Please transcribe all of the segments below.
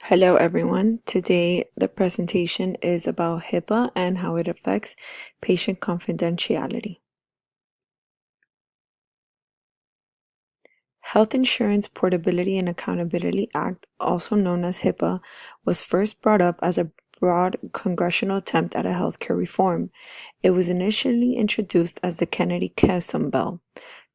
Hello everyone. Today the presentation is about HIPAA and how it affects patient confidentiality. Health Insurance Portability and Accountability Act, also known as HIPAA, was first brought up as a broad congressional attempt at a healthcare reform. It was initially introduced as the Kennedy-Kasem Bill.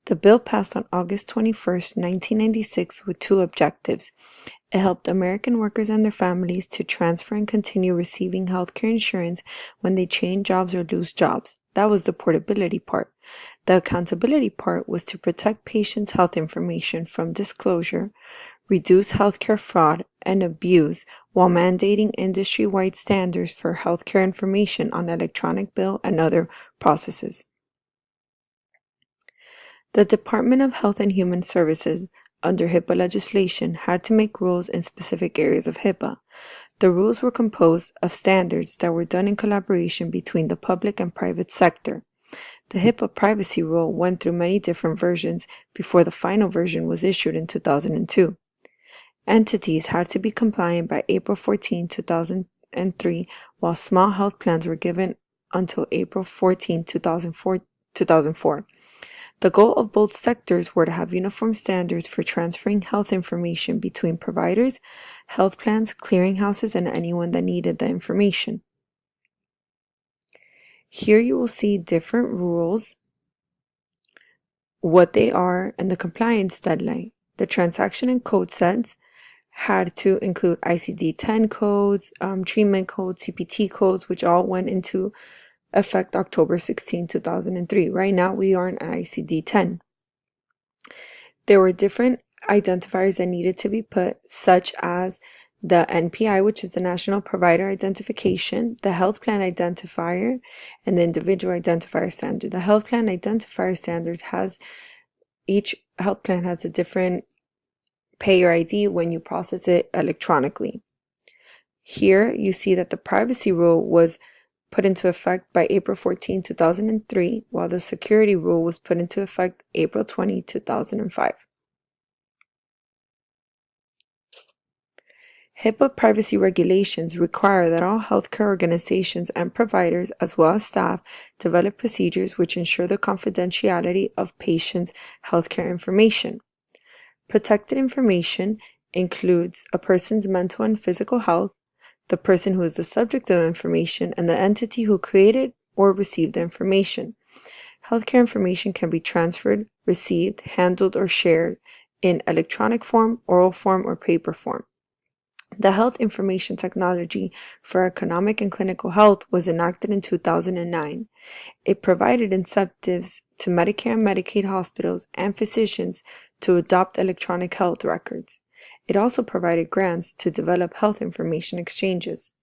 The bill passed on August 21st, 1996 with two objectives. It helped American workers and their families to transfer and continue receiving healthcare insurance when they change jobs or lose jobs. That was the portability part. The accountability part was to protect patients' health information from disclosure, reduce healthcare fraud and abuse, while mandating industry-wide standards for healthcare information on electronic bill and other processes. The Department of Health and Human Services, under HIPAA legislation, had to make rules in specific areas of HIPAA. The rules were composed of standards that were done in collaboration between the public and private sector. The HIPAA privacy rule went through many different versions before the final version was issued in 2002. Entities had to be compliant by April 14, 2003, while small health plans were given until April 14, 2004. The goal of both sectors were to have uniform standards for transferring health information between providers, health plans, clearinghouses, and anyone that needed the information. Here you will see different rules, what they are, and the compliance deadline. The transaction and code sets had to include ICD-10 codes, treatment codes, CPT codes, which all went into effect October 16, 2003. Right now we are in ICD-10. There were different identifiers that needed to be put, such as the NPI, which is the National Provider Identification, the Health Plan Identifier, and the Individual Identifier Standard. The Health Plan Identifier Standard each health plan has a different payer ID when you process it electronically. Here you see that the privacy rule was put into effect by April 14, 2003, while the security rule was put into effect April 20, 2005. HIPAA privacy regulations require that all healthcare organizations and providers, as well as staff, develop procedures which ensure the confidentiality of patients' healthcare information. Protected information includes a person's mental and physical health, the person who is the subject of the information, and the entity who created or received the information. Healthcare information can be transferred, received, handled, or shared in electronic form, oral form, or paper form. The Health Information Technology for Economic and Clinical Health was enacted in 2009. It provided incentives to Medicare and Medicaid hospitals and physicians to adopt electronic health records. It also provided grants to develop health information exchanges.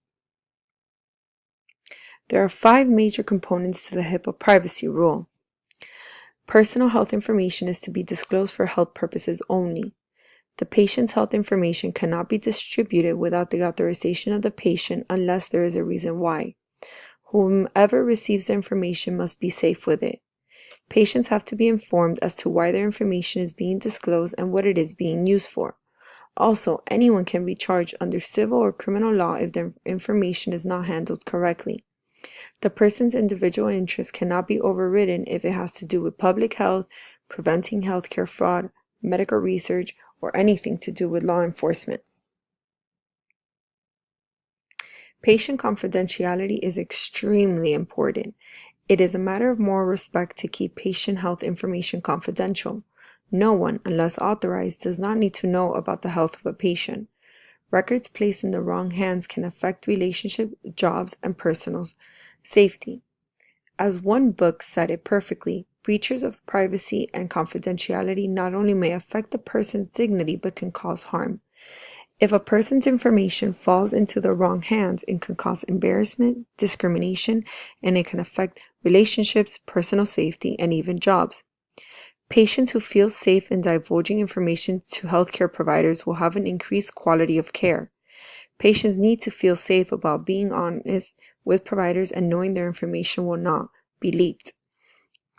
There are 5 major components to the HIPAA privacy rule. Personal health information is to be disclosed for health purposes only. The patient's health information cannot be distributed without the authorization of the patient unless there is a reason why. Whomever receives the information must be safe with it. Patients have to be informed as to why their information is being disclosed and what it is being used for. Also, anyone can be charged under civil or criminal law if their information is not handled correctly. The person's individual interest cannot be overridden if it has to do with public health, preventing healthcare fraud, medical research, or anything to do with law enforcement. Patient confidentiality is extremely important. It is a matter of moral respect to keep patient health information confidential. No one, unless authorized, does not need to know about the health of a patient. Records placed in the wrong hands can affect relationships, jobs, and personal safety. As one book said it perfectly, breaches of privacy and confidentiality not only may affect the person's dignity but can cause harm. If a person's information falls into the wrong hands, it can cause embarrassment, discrimination, and it can affect relationships, personal safety, and even jobs. Patients who feel safe in divulging information to healthcare providers will have an increased quality of care. Patients need to feel safe about being honest with providers and knowing their information will not be leaked.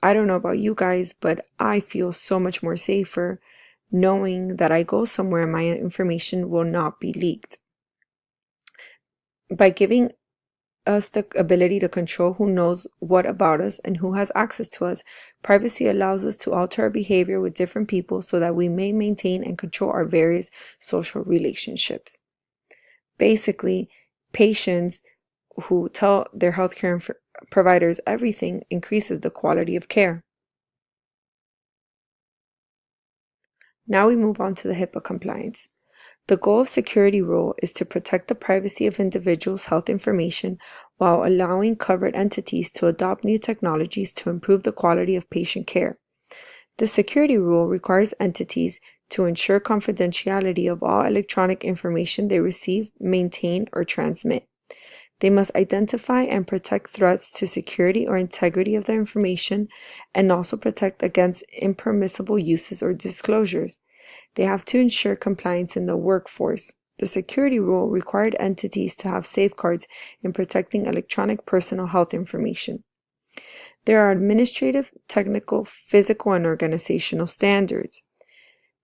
I don't know about you guys, but I feel so much more safer knowing that I go somewhere and my information will not be leaked. By giving us the ability to control who knows what about us and who has access to us, privacy allows us to alter our behavior with different people so that we may maintain and control our various social relationships. Basically, patients who tell their healthcare providers everything increases the quality of care. Now we move on to the HIPAA compliance. The goal of security rule is to protect the privacy of individuals' health information while allowing covered entities to adopt new technologies to improve the quality of patient care. The security rule requires entities to ensure confidentiality of all electronic information they receive, maintain, or transmit. They must identify and protect threats to security or integrity of the information and also protect against impermissible uses or disclosures. They have to ensure compliance in the workforce. The security rule required entities to have safeguards in protecting electronic personal health information. There are administrative, technical, physical, and organizational standards.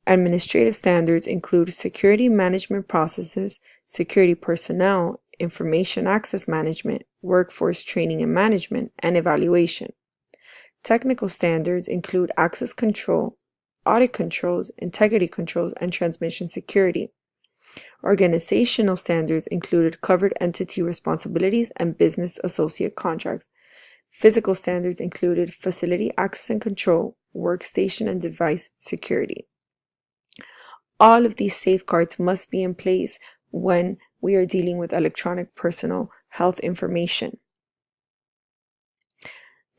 Administrative standards include security management processes, security personnel, information access management, workforce training and management, and evaluation. Technical standards include access control, audit controls, integrity controls, and transmission security. Organizational standards included covered entity responsibilities and business associate contracts. Physical standards included facility access and control, workstation and device security. All of these safeguards must be in place when we are dealing with electronic personal health information.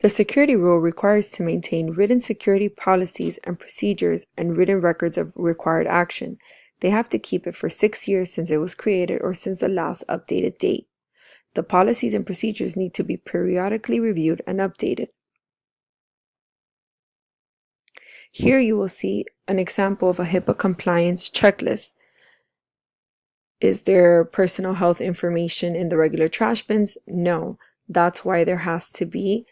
The security rule requires to maintain written security policies and procedures and written records of required action. They have to keep it for 6 years since it was created or since the last updated date. The policies and procedures need to be periodically reviewed and updated. Here you will see an example of a HIPAA compliance checklist. Is there personal health information in the regular trash bins? No. That's why there has to be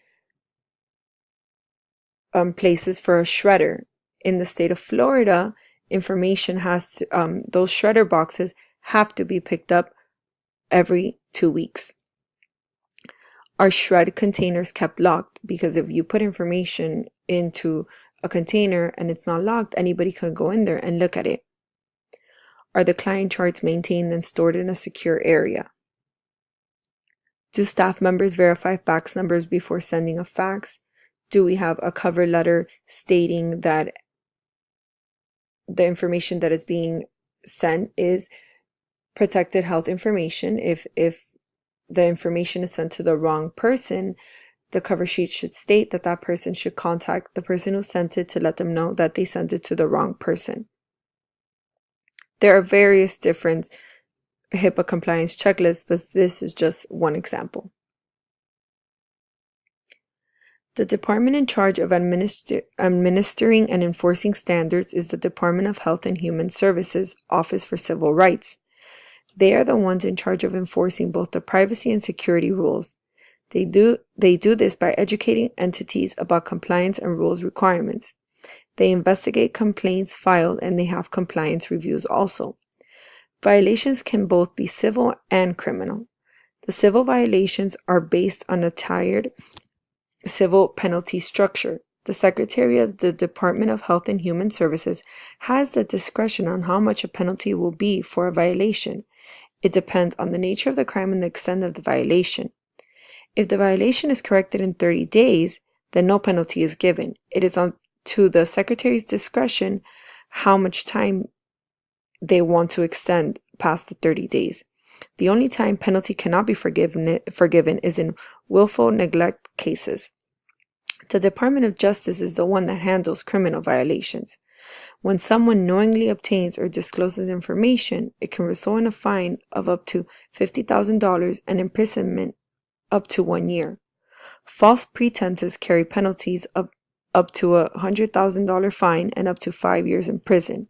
places for a shredder. In the state of Florida, information has to, those shredder boxes have to be picked up every 2 weeks. Are shred containers kept locked? Because if you put information into a container and it's not locked, anybody can go in there and look at it. Are the client charts maintained and stored in a secure area? Do staff members verify fax numbers before sending a fax? Do we have a cover letter stating that the information that is being sent is protected health information? If the information is sent to the wrong person, the cover sheet should state that that person should contact the person who sent it to let them know that they sent it to the wrong person. There are various different HIPAA compliance checklists, but this is just one example. The department in charge of administering and enforcing standards is the Department of Health and Human Services Office for Civil Rights. They are the ones in charge of enforcing both the privacy and security rules. They do this by educating entities about compliance and rules requirements. They investigate complaints filed and they have compliance reviews also. Violations can both be civil and criminal. The civil violations are based on a tiered civil penalty structure. The Secretary of the Department of Health and Human Services has the discretion on how much a penalty will be for a violation. It depends on the nature of the crime and the extent of the violation. If the violation is corrected in 30 days, then no penalty is given. It is on to the Secretary's discretion how much time they want to extend past the 30 days. The only time penalty cannot be forgiven is in willful neglect cases. The Department of Justice is the one that handles criminal violations. When someone knowingly obtains or discloses information, it can result in a fine of up to $50,000 and imprisonment up to 1 year. False pretenses carry penalties of up to a $100,000 fine and up to 5 years in prison.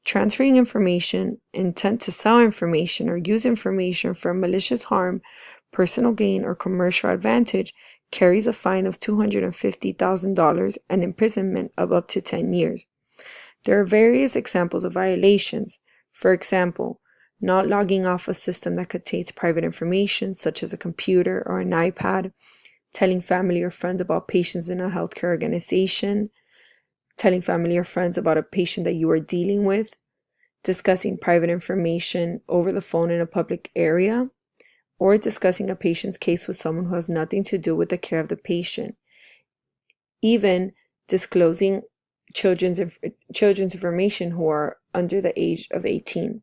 Transferring information, intent to sell information, or use information for malicious harm, personal gain, or commercial advantage carries a fine of $250,000 and imprisonment of up to 10 years. There are various examples of violations. For example, not logging off a system that contains private information such as a computer or an iPad, telling family or friends about patients in a healthcare organization, telling family or friends about a patient that you are dealing with, discussing private information over the phone in a public area, or discussing a patient's case with someone who has nothing to do with the care of the patient. Even disclosing children's information who are under the age of 18.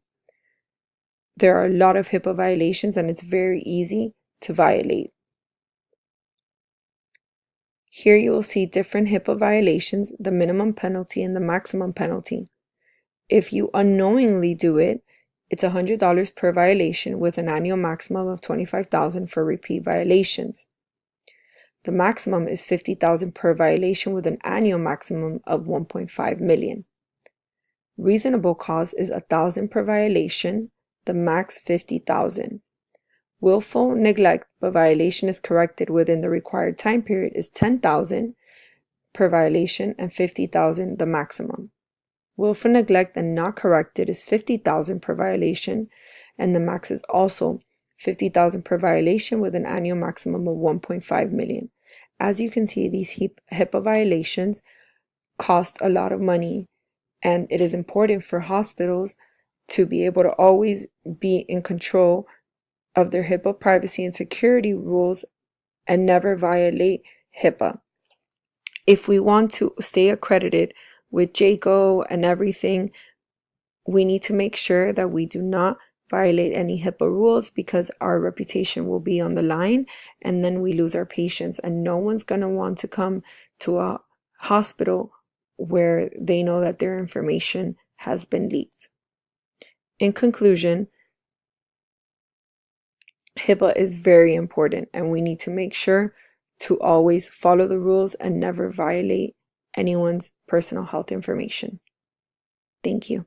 There are a lot of HIPAA violations and it's very easy to violate. Here you will see different HIPAA violations, the minimum penalty and the maximum penalty. If you unknowingly do it, it's $100 per violation with an annual maximum of $25,000 for repeat violations. The maximum is $50,000 per violation with an annual maximum of $1.5 million. Reasonable cause is $1,000 per violation, the max $50,000. Willful neglect but violation is corrected within the required time period is $10,000 per violation and $50,000 the maximum. Willful neglect and not corrected is $50,000 per violation, and the max is also $50,000 per violation with an annual maximum of $1.5 million. As you can see, these HIPAA violations cost a lot of money, and it is important for hospitals to be able to always be in control of their HIPAA privacy and security rules and never violate HIPAA. If we want to stay accredited with JCAHO and everything, we need to make sure that we do not violate any HIPAA rules because our reputation will be on the line and then we lose our patients, and no one's going to want to come to a hospital where they know that their information has been leaked. In conclusion, HIPAA is very important and we need to make sure to always follow the rules and never violate anyone's personal health information. Thank you.